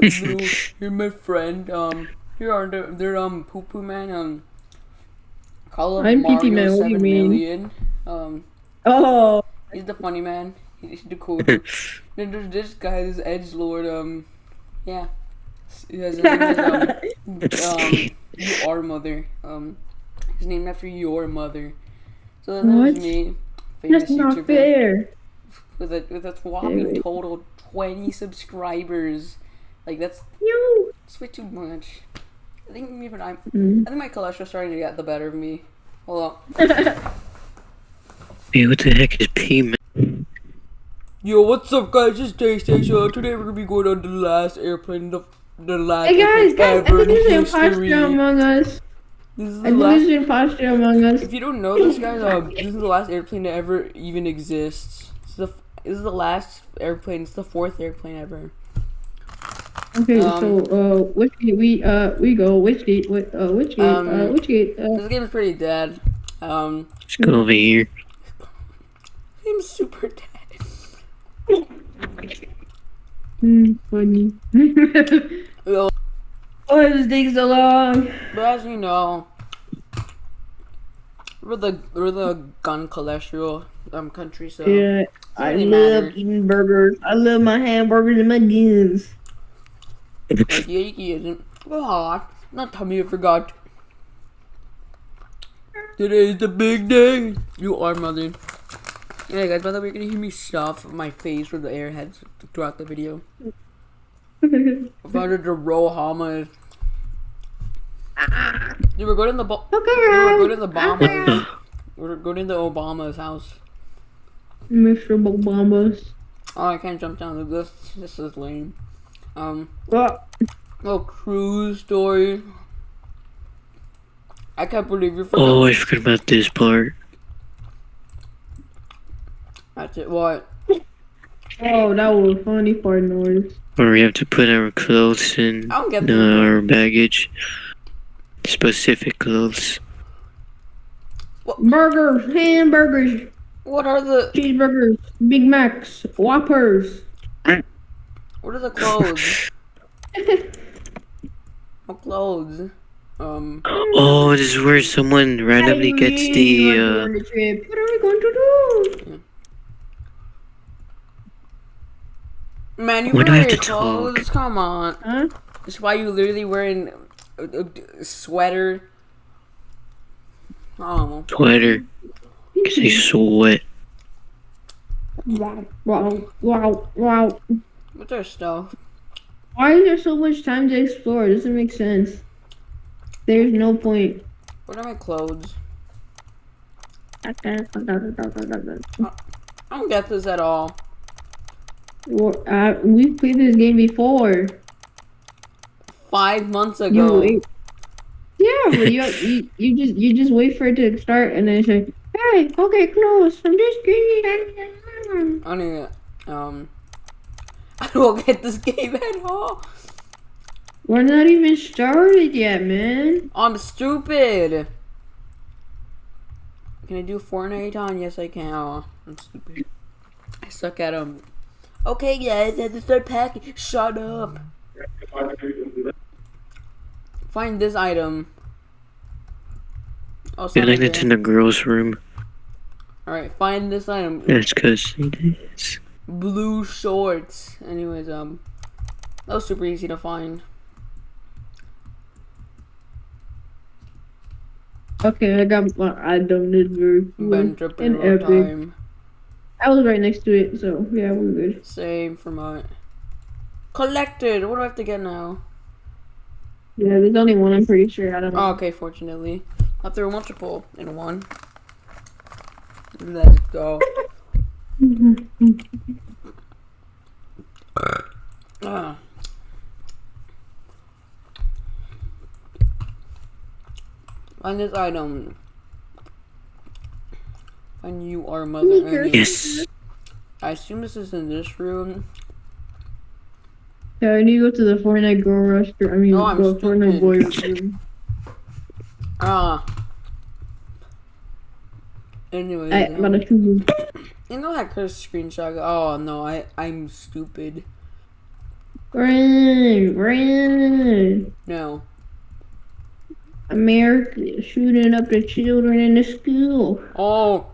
Blue, you're my friend. Here are they're Poo Poo Man. Call him I'm PT Mario Man. What do you mean? 7,000,000. Oh. He's the funny man. He's the cool dude. Then there's this guy, this Edge Lord. Yeah. His name is You Are Mother. His name after your mother. So then there's What? me, famous That's not YouTuber, fair. with a whopping total 20 subscribers. Like that's You. way too much. I think even I Mm. think my cholesterol's starting to get the better of me. Hold on. Hey, what the heck is P-Man? Yo, what's up, guys? It's Daystation. Today we're gonna be going on the last airplane, the last Hey airplane guys, I ever think in there's an history. imposter among us. This is I the think last. there's an imposter among us. If you don't know this, guys, this is the last airplane that ever even exists. This is the last airplane. It's the 4th airplane ever. Okay, so which gate we go? Which gate? Which gate? Which gate? This game is pretty dead. Let's go over here. I'm super dead. Funny. Yo, Why does this take so long? but as you know, we're the gun cholesterol country, so Yeah, I really love matter. eating burgers. I love my hamburgers and my guns. Like Yankee isn't. Oh, not tell me you forgot. Today is the big day. You are mother. Yeah, guys. By the way, you're gonna hear me stuff my face with the airheads throughout the video. About the Rohamas. Dude, we're going to the we're going to the Obamas. We're going to the Obama's house. Mr. Obama's. Oh, I can't jump down. This is lame. Well, Oh, cruise story. I can't believe you forgot. Oh, I forgot about this part. That's it. What? oh, that was funny part noise. Where we have to put our clothes in I don't get this. our baggage. Specific clothes. Burgers, hamburgers, What are the cheeseburgers, Big Macs, Whoppers. What are the clothes? What clothes? Oh, this is where someone randomly gets the, on the trip. What are we going to do? Man, you When do I wear have your to clothes? talk? Come on. Huh? That's why you literally wearing a sweater. Oh. Sweater. Cause I sweat. Wow, wow, wow, wow. What's our stuff? Why is there so much time to explore? It doesn't make sense. There's no point. What are my clothes? I don't get this at all. We've played this game before. 5 months ago. Yeah, but you just wait for it to start and then it's like, hey, okay, close. I'm just kidding. I don't even, I don't get this game at all. We're not even started yet, man. I'm stupid. Can I do Fortnite on? Yes, I can. Oh, I'm stupid. I suck at them. Okay, guys, I have to start packing. Shut up. Find this item. Oh, I think that's in the girls' room. Alright, find this item. That's cause it is. Blue shorts. Anyways, that was super easy to find. Okay, I got my item. This very cool Been and tripping all epic. time. I was right next to it, so yeah, we're good. Same for mine. Collected. What do I have to get now? Yeah, there's only one. I'm pretty sure. I don't know. Oh, okay, fortunately. I threw multiple in one. Let's go. Find this item. Find You Are Mother. Yes. I assume this is in this room. Yeah, I need to go to the Fortnite Girl Rush. I mean, No, I'm go Fortnite stupid. Boy room. Anyways, I got a two. you know that cursed screenshot? Oh no, I'm stupid. Run. No. America shooting up the children in the school. Oh.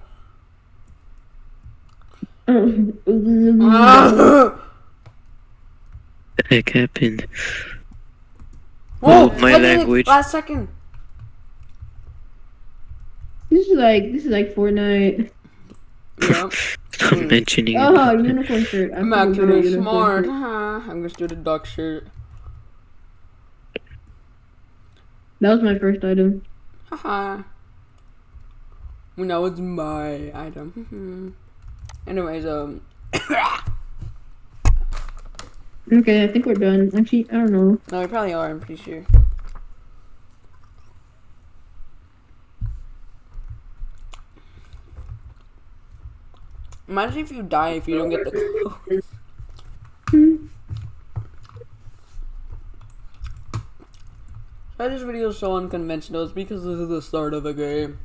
No. The heck happened? Whoa! Oh, my language. Last second. This is like Fortnite. Yeah. Stop mentioning it. Oh, unicorn shirt. I'm forgot about actually unicorn smart. shirt. I'm gonna do the duck shirt. That was my first item. Haha. Now it's my item. Anyways, Okay, I think we're done. Actually, I don't know. no, we probably are. I'm pretty sure. Imagine if you die if you don't get the clothes. Why this video is so unconventional? It's because this is the start of the game.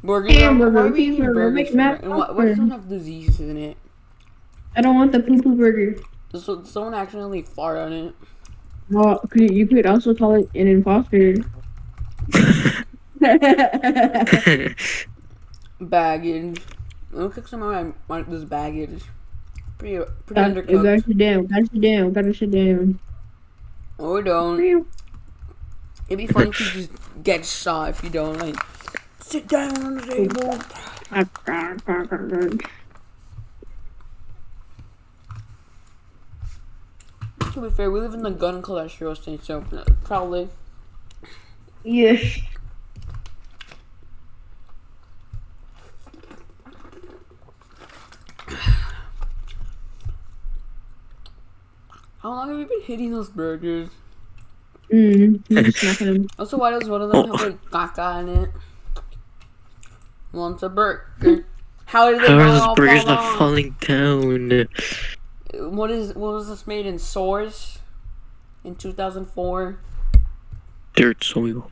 Burger, Hamburger, why are we eating cheeseburger, burgers Big for Mac, breakfast? What popcorn. doesn't have disease in it? I don't want the poo poo burger. Does someone accidentally fart on it? Well, you could also call it an imposter. Baggage. I'll cook some of this baggage. Pretty You undercooked. gotta sit down. Gotta sit down. Gotta sit down. Or don't. It'd be funny if you just get shot if you don't. Like, sit down on the table. To be fair, we live in the gun cholesterol state, so probably. Yes. How long have you been hitting those burgers? Just smacking them. Also, why does one of them have like caca in it? Wants a burger. How did they How are not those all burgers fall not off? falling down? What was this made in Source? In 2004? Dirt soil.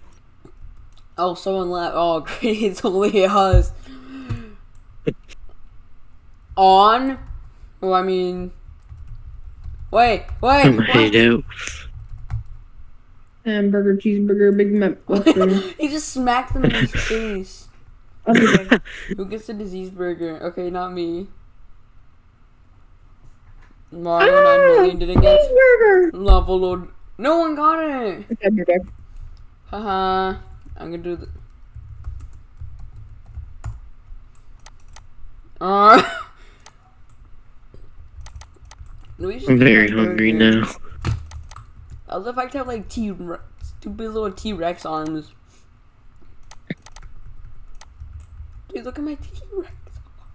Oh, someone left. Oh, great! It's only us. On? Well, I mean. Wait. I'm What? headed out. Hamburger, cheeseburger, Big Mac. He just smacked them in his face. Okay. Who gets the disease burger? Okay, not me. Mario 9 million did it get Cheeseburger. level load. No one got it. Okay, be back. Haha. I'm gonna do the. I'm very hungry now. I love the fact I have like stupid little T-Rex arms. Dude, look at my T-Rex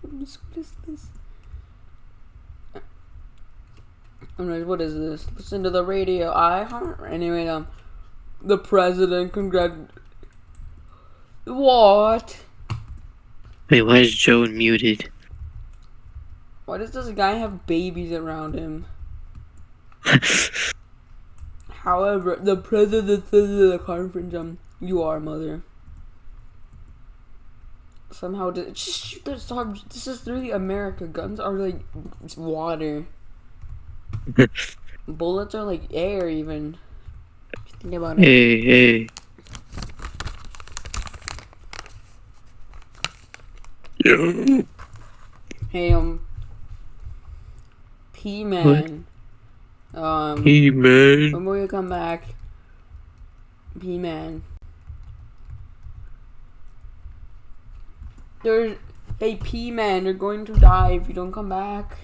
arms. What is this? Anyways, what is this? Listen to the radio. Anyway, the president What? Wait, why is Joe muted? Why does this guy have babies around him? However, the president says in the conference, you are mother. Somehow, shoot the storm. This is really America. Guns are like water. Bullets are like air, even. Think about it. Hey. Hey, P-Man. Hey, man. When will you come back? P-Man. Hey, P-Man, you're going to die if you don't come back.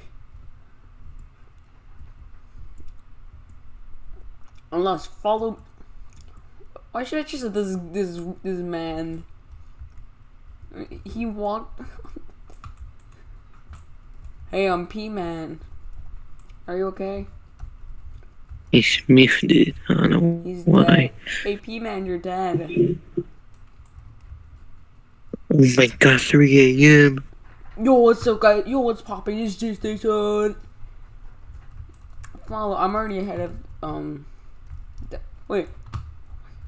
Unless follow. Why should I choose this man? He walked. Hey, I'm P-Man. Are you okay? He sniffed it. I don't know He's why. dead. Hey, P-Man, you're dead. Oh my god, 3 a.m. Yo, what's up, guys? Yo, what's popping? It's G-Station. Follow. I'm already ahead of wait.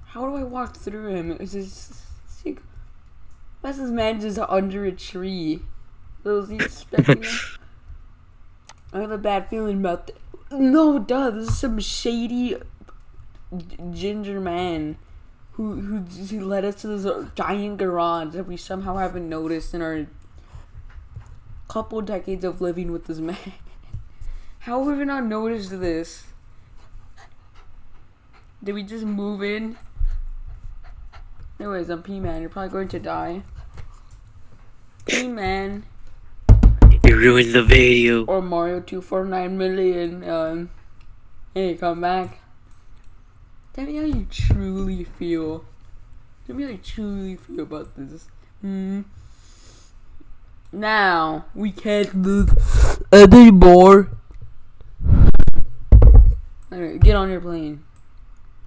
How do I walk through him? Is this? Why is this man just under a tree? Was he expecting him? I have a bad feeling about No, duh, this is some shady ginger man who led us to this giant garage that we somehow haven't noticed in our couple decades of living with this man. How have we not noticed this? Did we just move in? Anyways, I'm P-Man. You're probably going to die. P-Man. You ruined the video. Or Mario 249 million. Hey, come back. Tell me how you truly feel. Tell me how you truly feel about this. Now, we can't move anymore. Alright, get on your plane.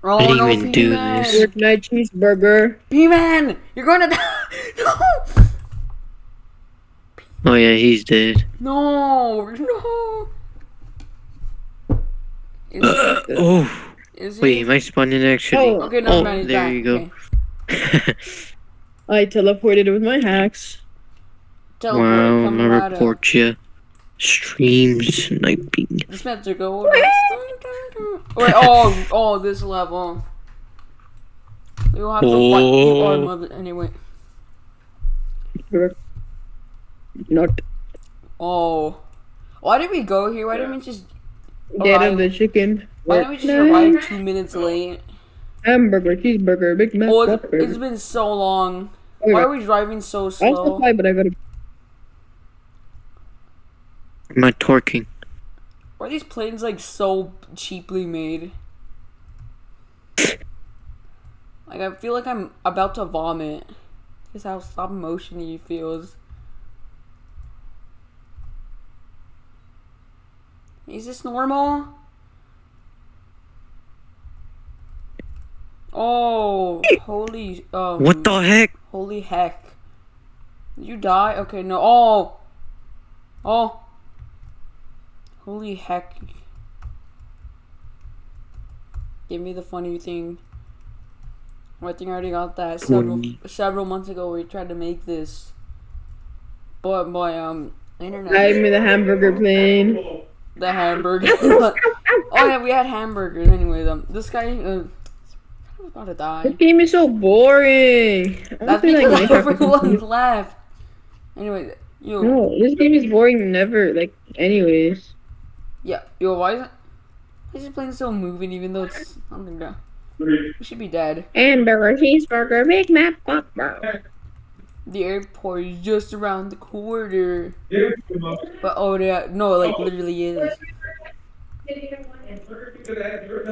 Oh, I didn't no, even do P-Man. this. Fortnite cheeseburger. P-Man! You're gonna die! No! Oh yeah, he's dead. No! No! Is Oh, is wait, he? he might spawn in actually. Oh. Okay, never Oh, mind. He's there back. you go. Okay. I teleported with my hacks. Teleport, Wow, I'm come gonna right up. report you. Stream sniping. Dispenser, go. Wait, oh, this level. You'll have to fight you are mother. Anyway. Not Oh. Why did we go here? Why didn't we just. dead arrive- of the chicken. Why didn't we just arrive 2 minutes late? Hamburger, cheeseburger, Big Mac, Oh, it's Whopper. been so long. Okay, Why are we driving so I'll slow? supply, but I gotta. I'm not torquing. Why are these planes like so cheaply made? Like I feel like I'm about to vomit. Just how stop motion-y it feels. Is this normal? Oh, holy What the heck? holy heck. Did you die? Okay, no. Oh. Oh. Holy heck. Give me the funny thing. I think I already got that several months ago. We tried to make this, but my internet. Give me the hamburger plane. The hamburger. Oh yeah, we had hamburgers. Anyway, this guy I'm about to die. This game is so boring. I That's don't feel because like Minecraft. everyone left. Anyway, yo, No, this game is boring. Never like. Anyways. yeah, yo, why is this plane still moving even though it's something down? We should be dead. Hamburger, cheeseburger, Big Mac, Whopper. The airport is just around the corner. But oh yeah, no, like literally is.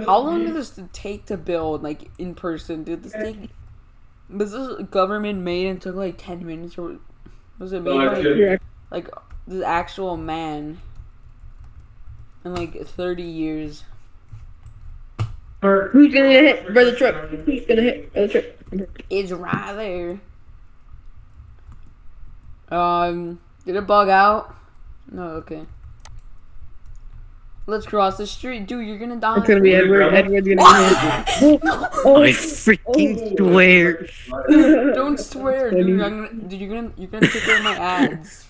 How long did this take to build? Like in person, did this take? Was this government made and took like 10 minutes, or was it made by like the actual man in like 30 years? Who's gonna hit Brother Truck? Who's gonna hit Brother Truck? It's right there. Did it bug out? No, okay. Let's cross the street. Dude, you're gonna die. It's gonna be Edward. Edward's gonna hit. I freaking swear. Don't swear, dude. You're gonna take away my ads.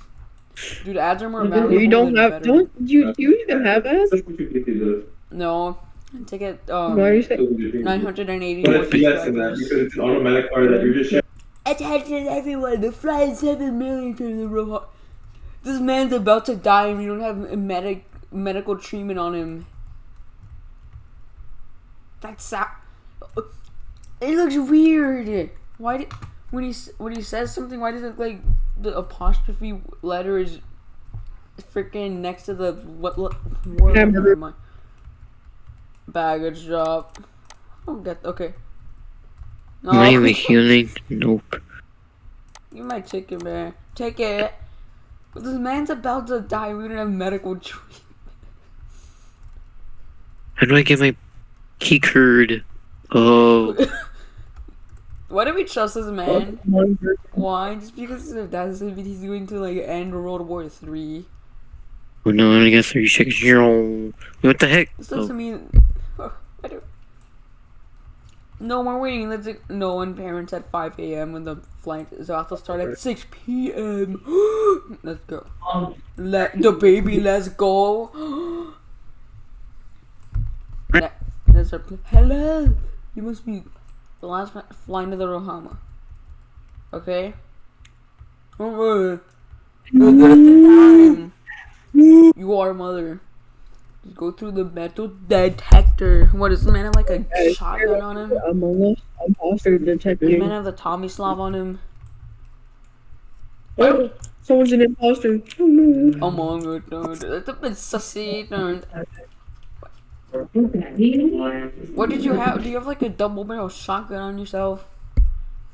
Dude, ads are more valuable. You don't than have. better. Don't you? Do you even have ads? No, take it. Why are you saying? 980. But it's less than that because it's an automatic car that you're just sharing. Attention, everyone! The flight 7 million to the road. This man's about to die, and we don't have a medical treatment on him. That's it looks weird. Why did when he says something? Why does it look like the apostrophe letter is freaking next to the what Hamburger. baggage drop? I don't get okay. No, Am I even healing? Nope. give me my ticket, man. Take it. But this man's about to die. We don't have medical treatment. How do I get my key card? Oh, Why do we trust this man? Why? Just because that's if he's going to like end World War 3. oh no, I only got 30 seconds. What the heck? This doesn't Oh, mean. I don't. No, we're waiting. No one parents at 5 a.m. when the flight is about to start at 6 p.m. Let's go. The baby, let's go. That's our hello. You must be the last flying to the Rohama. Okay. Time. You are mother. Just go through the metal detector. What does the man have like a shotgun on him? Among Us imposter Does the man detective. have the Tommy Slav on him? Oh, someone's an imposter. Oh no. Among Us, that's a bit sussy. What did you have? Do you have like a double barrel shotgun on yourself?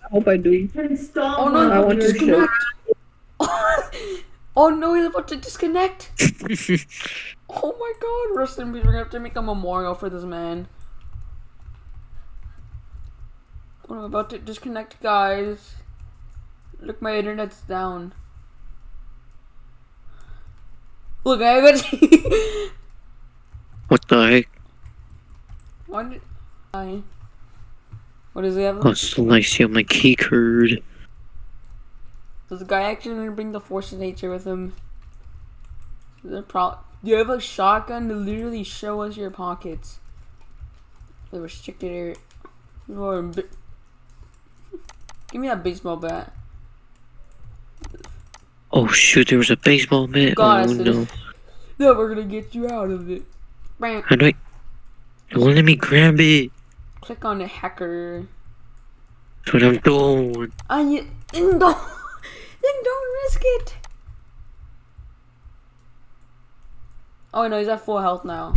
I hope I do. Oh no, I want to disconnect. Oh no, he's about to disconnect. Oh my god, rest in peace. We're gonna have to make a memorial for this man. I'm about to disconnect, guys. Look, my internet's down. Look, I got. What the heck? Why did I? What does he have? Oh, still I see on my key card. Does the guy actually gonna bring the force of nature with him? Is there you have a shotgun to literally show us your pockets. The restricted area. Give me that baseball bat. Oh shoot, there was a baseball bat. God, Oh no. No, we're gonna get you out of it. Bam. How do I? It won't let me grab it. Click on the hacker. That's what I'm doing. And you then don't risk it. Oh no, he's at full health now.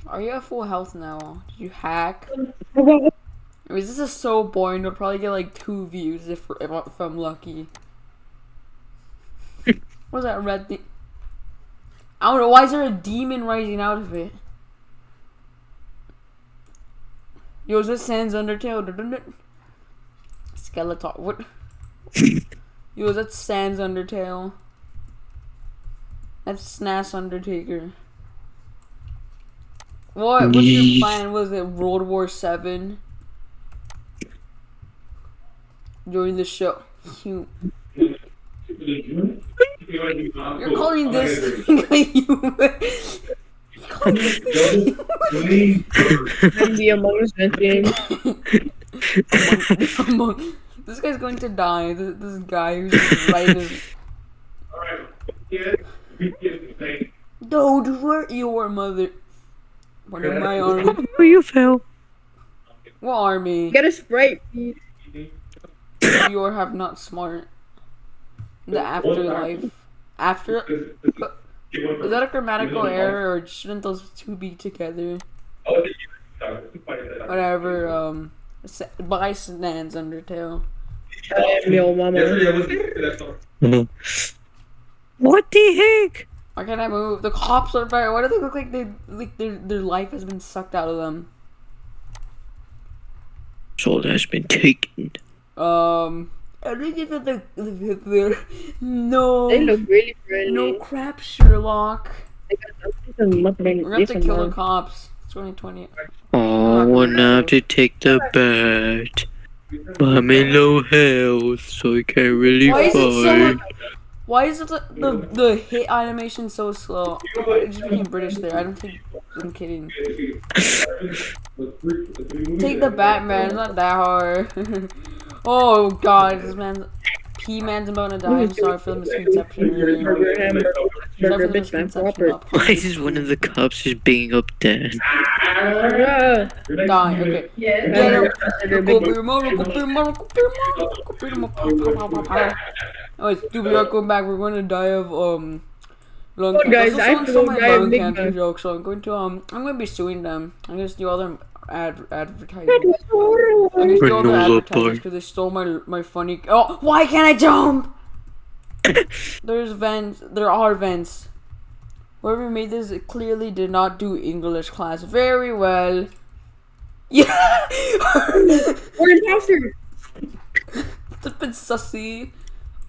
Are you at full health now? Did you hack? I mean, this is so boring. It'll probably get like 2 views if I'm lucky. What's that red thing? I don't know. Why is there a demon rising out of it? Yo, is this Sans Undertale? Skeletor. What? Yo, is that Sans Undertale? That's SNAS Undertaker. What? What's your plan? Was it World War 7? During the show. You're calling this And the Among Us game. This guy's going to die. This guy who's just right. Dude, where your mother? What am I army? Oh, you fell. What army? Get a Sprite. You have not smart. The afterlife. After. Is that a grammatical error, or shouldn't those two be together? Whatever. By Sans Undertale. Yo, mama. What the heck? Why can't I move? The cops are back. Why do they look like their life has been sucked out of them? Soul has been taken. I think it's at the no. They look really friendly. No crap, Sherlock. They got some mukbang. We're gonna have to kill the cops. It's 2020. Oh, we'll now have to take the bat. But I'm in low health, so I can't really Why is it so? fight. Why is it the hit animation so slow? I just became British there. I don't think I'm kidding. Take the Batman. It's not that hard. Oh God, this man's P-man's about to die. I'm sorry for the misconception earlier. Burger, hamburger, Sorry burger, for the bitch, man, misconception proper. about Why is one of the cops just beating up Dan? die. Okay. Get him. Alright, dude, we are going back. We're going to die of lung cancer. guys, I have Someone to stole go my die of lung big cancer man. joke, so I'm going to be suing them. I'm gonna steal all their advertising. I'm gonna steal all their Granola advertisers bar. because they stole my funny. Oh, why can't I jump? There's vents. There are vents. Whoever made this clearly did not do English class very well. Yeah. We're imposter. It's a bit sussy.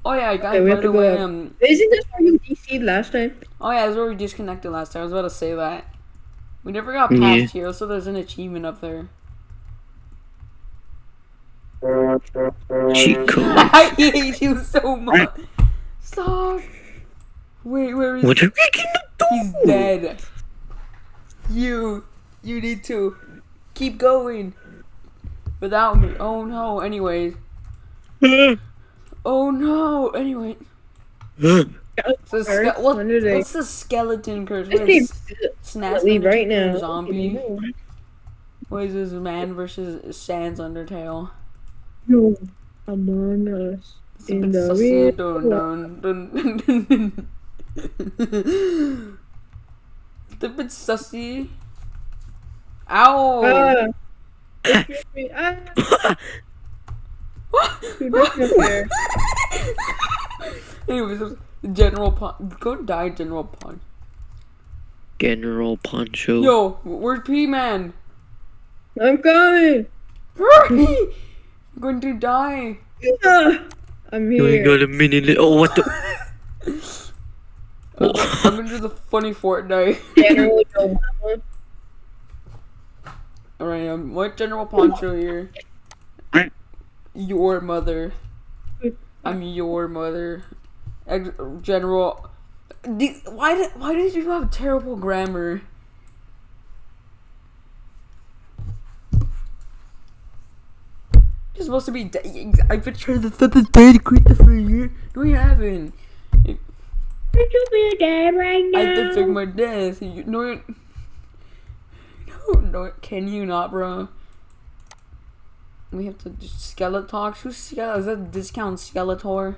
Oh yeah, guys. Okay, we By have the to go way, up. Isn't this where you DC'd last time? oh yeah, that's where we disconnected last time. I was about to say that. We never got Yeah. past here, so there's an achievement up there. Cheat code. I hate you so much. Stop. Wait, where is What he? are we gonna do? He's dead. You need to keep going without me. Oh no. Anyways. Oh no. Anyway. What's the skeleton curse? What is Snask Leave right Undertaker now. zombie? What is this, man versus Sans Undertale? No. Among Us. It's a In bit the sussy. real Dun, dun, dun, dun. It's a bit sussy. Ow! Excuse me. Dude, that's not fair. Anyways, General Punch. Go die, General Punch. General Poncho. Yo, where's P-Man? I'm coming. Hurry! I'm going to die. I'm You ain't here. got a minute. Oh, what the? I'm gonna do the funny Fortnite. General Obama. Alright, what General Poncho here? Your mother. I'm your mother. General. Why did you have terrible grammar? You're supposed to be. I've been trying to set the third grade for a year. No, you haven't. Could you be dead right now? I did fake my death. No, can you not, bro? We have to just Skeletor. Who's Skeletor? Is that discount Skeletor?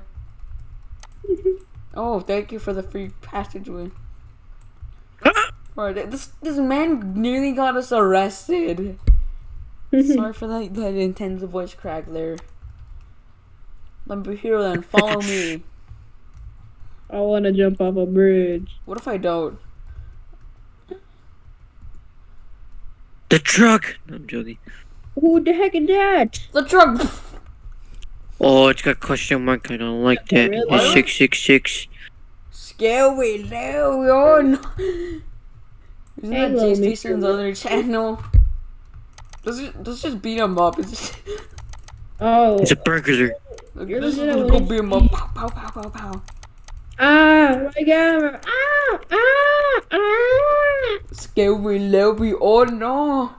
Oh, thank you for the free passageway. Alright, this man nearly got us arrested. Sorry for that intense voice crack there. Let me here then. Follow me. I want to jump off a bridge. What if I don't? The truck. No, I'm joking. Who the heck is that? The truck. Oh, it's got question mark. I don't like that. Really? It's 666. Scary Larry. Oh no. Isn't that Hello, Jay Mr. Station's other channel? Let's just beat him up. It's just, Oh. It's a burglar. You're let's looking just at go what beat him up. Pow, pow, pow, pow, pow. Ah, my camera. Ah. Scary Larry. Oh no.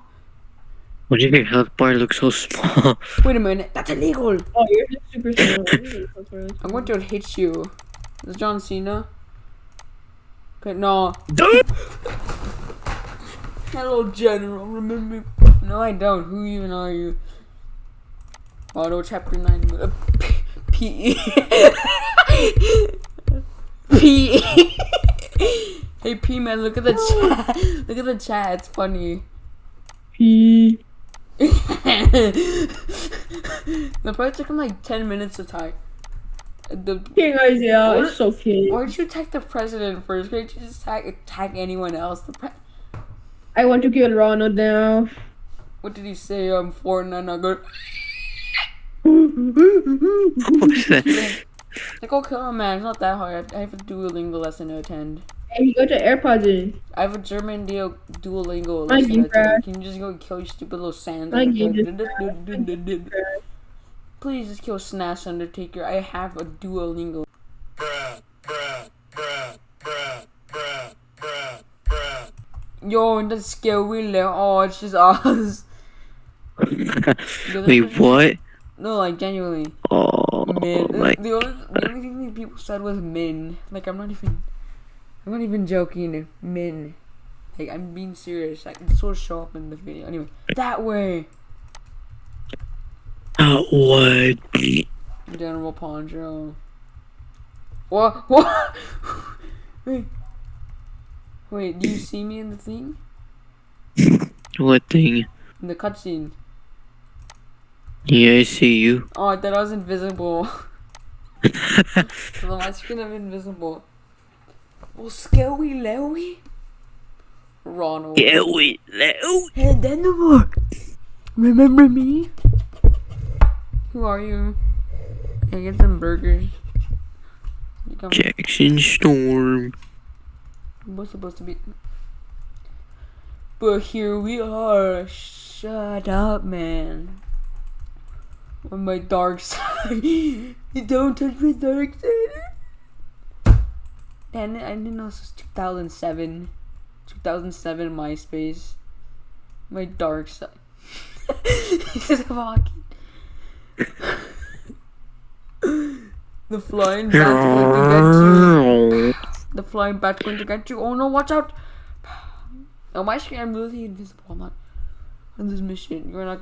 Why do your health bar look so small? Wait a minute. That's illegal. Oh, you're just super small. I'm going to hit you. Is this John Cena? Okay, no. Hello, General. Remember me? No, I don't. Who even are you? Auto Chapter 9. P. P. Hey, P man, look at the chat. Look at the chat. It's funny. P. The probably took him like 10 minutes to type. King Isaiah is so cute. Why'd you tag the president first? Can't you just tag anyone else? I want to kill Ronald now. What did he say? Fortnite not good. What's that? Like, go kill him, man. It's not that hard. I have a Duolingo lesson to attend. Hey, you got your AirPods in. I have a German Duolingo Thank lesson you, to attend. Brad. Can you just go kill your stupid little sand? Thank you. Please just kill Snash Undertaker. I have a Duolingo. Yo, and that's scary. Oh, it's just us. Wait, what? No, like genuinely. Oh, Min. my. The only thing that people said was min. Like I'm not even joking. Min. Like I'm being serious. Like this will show up in the video. Anyway, that way. What? General Poncho. What? What? Wait. Do you see me in the thing? What thing? In the cutscene? Yeah, I see you. Oh, I thought I was invisible. So on my screen I'm invisible. Oh, scary Larry. Ronald. Yeah, wait, no. Hey, Denver. Remember me? Who are you? Can I get some burgers? You come. Jackson Storm. What's supposed to be? But here we are. Shut up, man. on my dark side. You don't touch my dark side. And I didn't know this was 2007. 2007 MySpace. My dark side. He's walking. The flying bat's going to get you. The flying bat's going to get you. Oh no, watch out. On my screen, I'm really invisible. I'm not on this mission. You're not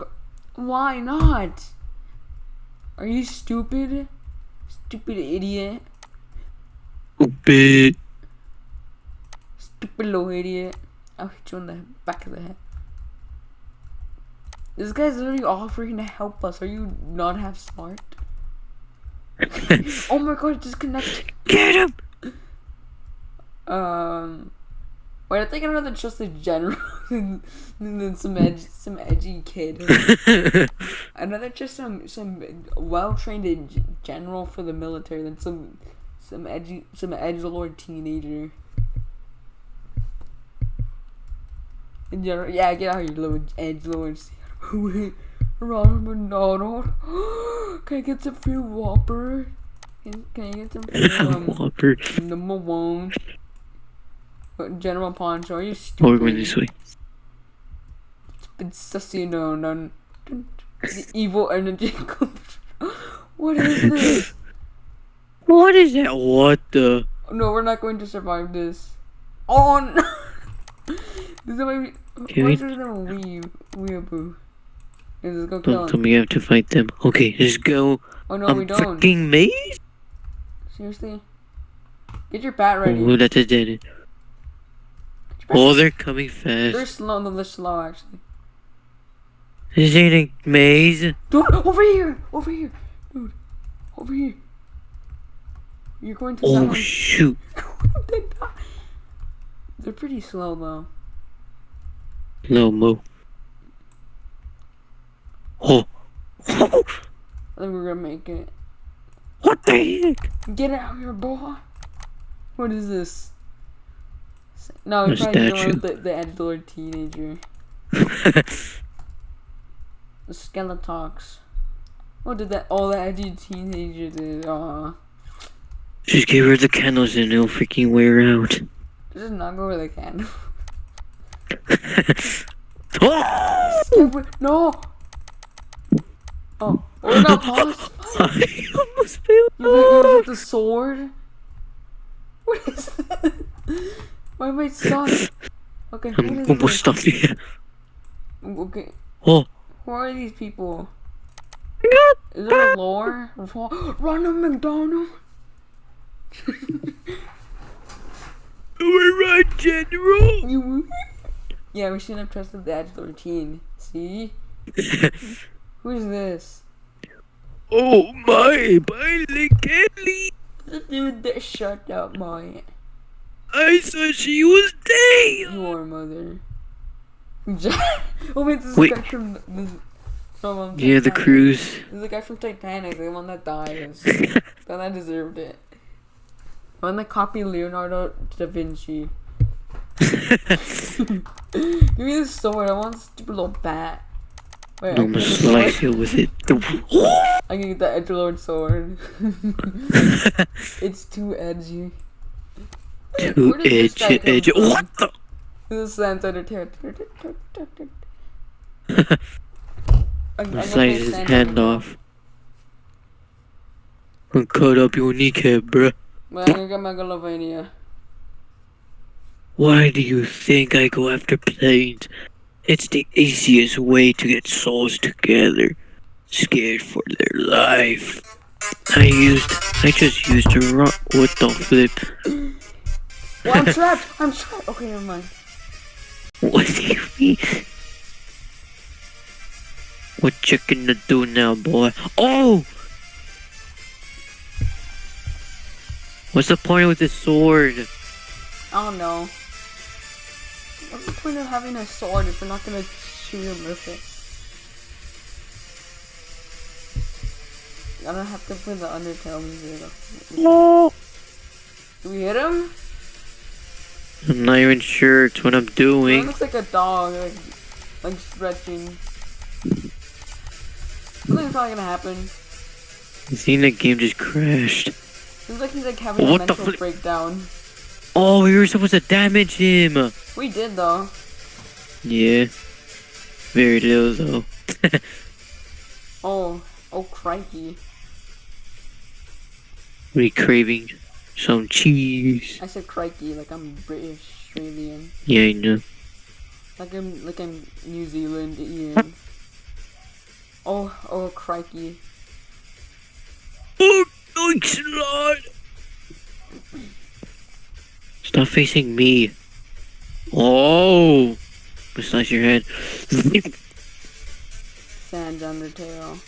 Why not? Are you stupid? Stupid idiot. Stupid. Stupid little idiot. I'll hit you on the back of the head. This guy's literally offering to help us. Are you not half smart? Oh my god, disconnect. Get him! Wait, I think I'd rather trust a general than some edgy kid. I'd rather trust some well-trained general for the military than some edgelord teenager. In general, yeah, get out of here, little edgelords. Ronald McDonald. Can I get some free Whopper? Can I get some free Whopper. number one? General Poncho, are you stupid? Oh, we're going this way. It's sussy, no. The evil energy comes. What is this? What is that? What the? No, we're not going to survive this. Oh no! This is why we. Can Why we- is there no weeaboo? Let's go kill Don't tell him. me you have to fight them. Okay, let's go. Oh no, we don't. Freaking maze? Seriously? Get your bat ready. Oh, that's a dead end. Oh, they're coming They're fast. slow. No, they're slow actually. This ain't a maze. Dude, over here, dude, over here. You're going to. Oh, die. shoot. They're pretty slow though. No, Mo. Oh. I think we're gonna make it. What the heck? Get out here, boy. What is this? No, A it's probably statue. the edgelord teenager. The Skeletox. What did that? Oh, the edgy teenager did. Just give her the candles and it'll freaking wear out. Just knock over the candle. Oh! No! Oh, we're not paused. I almost failed. You hit the sword? What is this? Why am I stuck? Okay, what I'm is almost this? stuck here. Okay, Oh. who are these people? Is there a lore? Ronald McDonald? We're right, General. You. Yeah, we shouldn't have trusted the edgelord teen. See? Who is this? Oh my, Bailey Kelly. The dude that shut up my I thought she was dead. your mother. Oh wait, this is Wait. the guy from Yeah, the Titanic. cruise. This is the guy from Titanic, the one that dies. The one that deserved it. The one that copied Leonardo da Vinci. Give me this sword, I want a stupid little bat. Wait, I'm I gonna can slice it with it. I can get the edgelord sword. It's too edgy. Too Where did this guy come edgy. from? What the? This is Santa I'm slice his hand off. And cut up your kneecap, bruh. Man, I got Megalovania. Why do you think I go after planes? It's the easiest way to get souls together. Scared for their life. I just used a rock. What the flip? Well, I'm trapped! I'm trapped! Okay, never mind. What do you mean? What you gonna do now, boy? Oh! What's the point with the sword? I don't know. What's the point of having a sword if we're not gonna shoot him with it? I don't have to play the Undertale music. No! Do we hit him? I'm not even sure it's what I'm It doing. looks like a dog, like stretching. Look like probably gonna happen. I think that game just crashed. Seems like he's like having a What the mental fl- breakdown. Oh, we were supposed to damage him. We did though. Yeah. Very little though. Oh crikey. We craving some cheese. I said crikey like I'm British, Australian. Yeah, I know. Like I'm New Zealandian. Oh crikey. Oh, thanks a lot. Stop facing me. Oh. I'm gonna slice your head. Sans Undertale.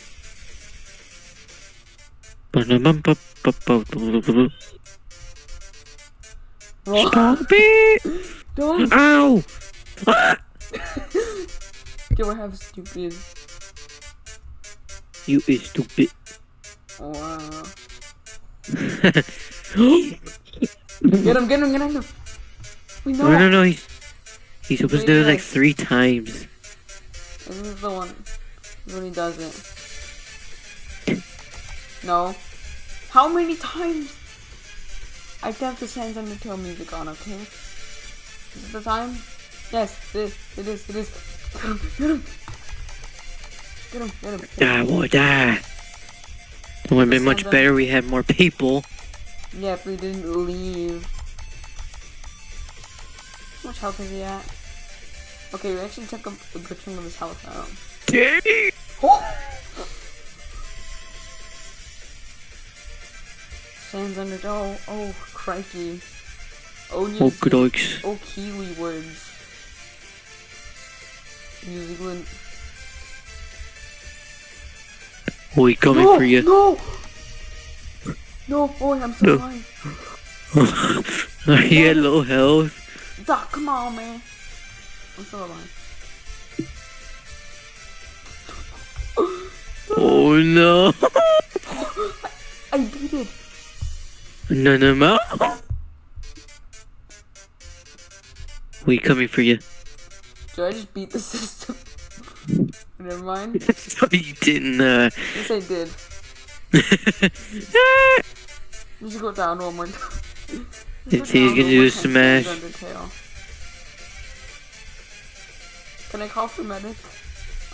Oh, Stop it! don't Ow! Ah! you ever have stupid. You is stupid. Oh, wow. Get him. We know. No, he's supposed to do it like 3 times. This is the one when he does it. No. How many times? I have the Sans Undertale music on, okay? Is this the time? Yes, it is. Get him. Die, boy, die. It would have been much better we had more people. Yeah, if we didn't leave. How much health is he at? Okay, we actually took a good chunk of his health out. Daddy! Sans Undertale. Oh, crikey. Oh, New crikes. Oh, Kiwi words. New Zealand. We coming for you. No, boy, I'm so alive. He had low health. Doc, come on, man. I'm still alive. Oh no. I beat it. No. We coming for you. Did I just beat the system? Never mind. So you didn't, Yes, I did. We should go down one more time. He's gonna do a smash. Undertale. Can I call for medic?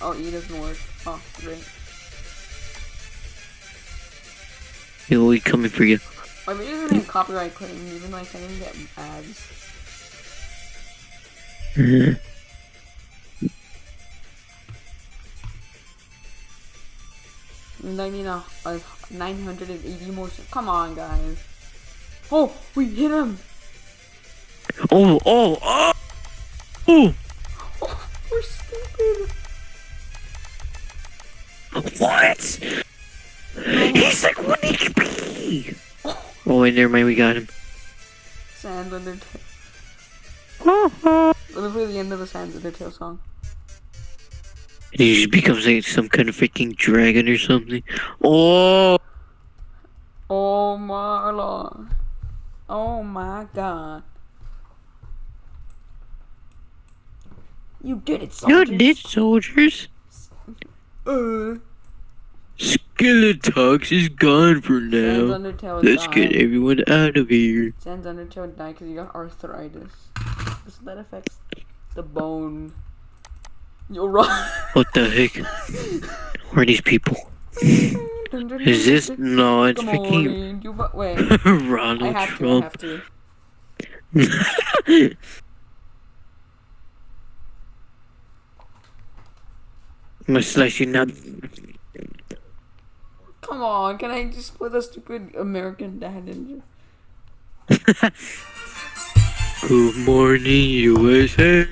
Oh, E doesn't work. Oh, great. Yeah, we coming for you. My videos are getting copyright claimed, even like I didn't get ads. 980 more. Come on, guys. Oh, we hit him. Oh! Oh, we're stupid. What? He's like 1 HP! Oh, wait, never mind, we got him. Sans Undertale. Let me play the end of the Sans Undertale song. He just becomes like some kind of freaking dragon or something. Oh! Oh my lord. Oh my god. You did it, You soldiers. did, soldiers. Skeletux is gone for Sans now. Undertale Let's died. get everyone out of here. Sans Undertale died because he got arthritis. That affects the bone. You're right. What the heck? Who are these people? Is this? No, it's Good freaking morning. Wait. Ronald I have Trump. to. I'm gonna slice you now. Come on, can I just put a stupid American dad in? Good morning, USA.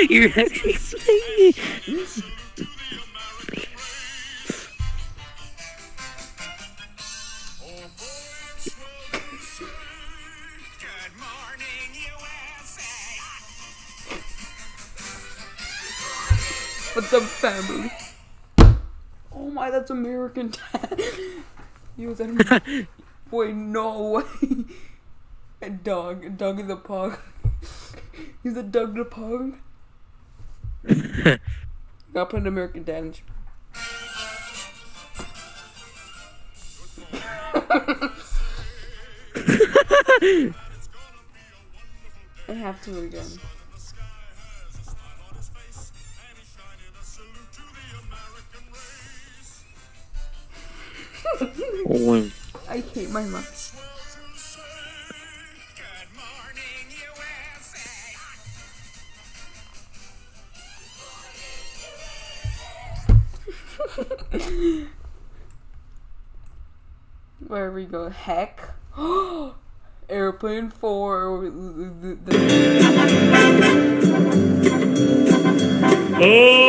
You're actually singing. But the family. Oh my, that's American dad. You that. Wait, no way. A dog in the park. He's a Doug the Punk. Gotta put an American Dad. I have to again. Oh, I hate my mom. Where we go? Heck. Airplane 4. oh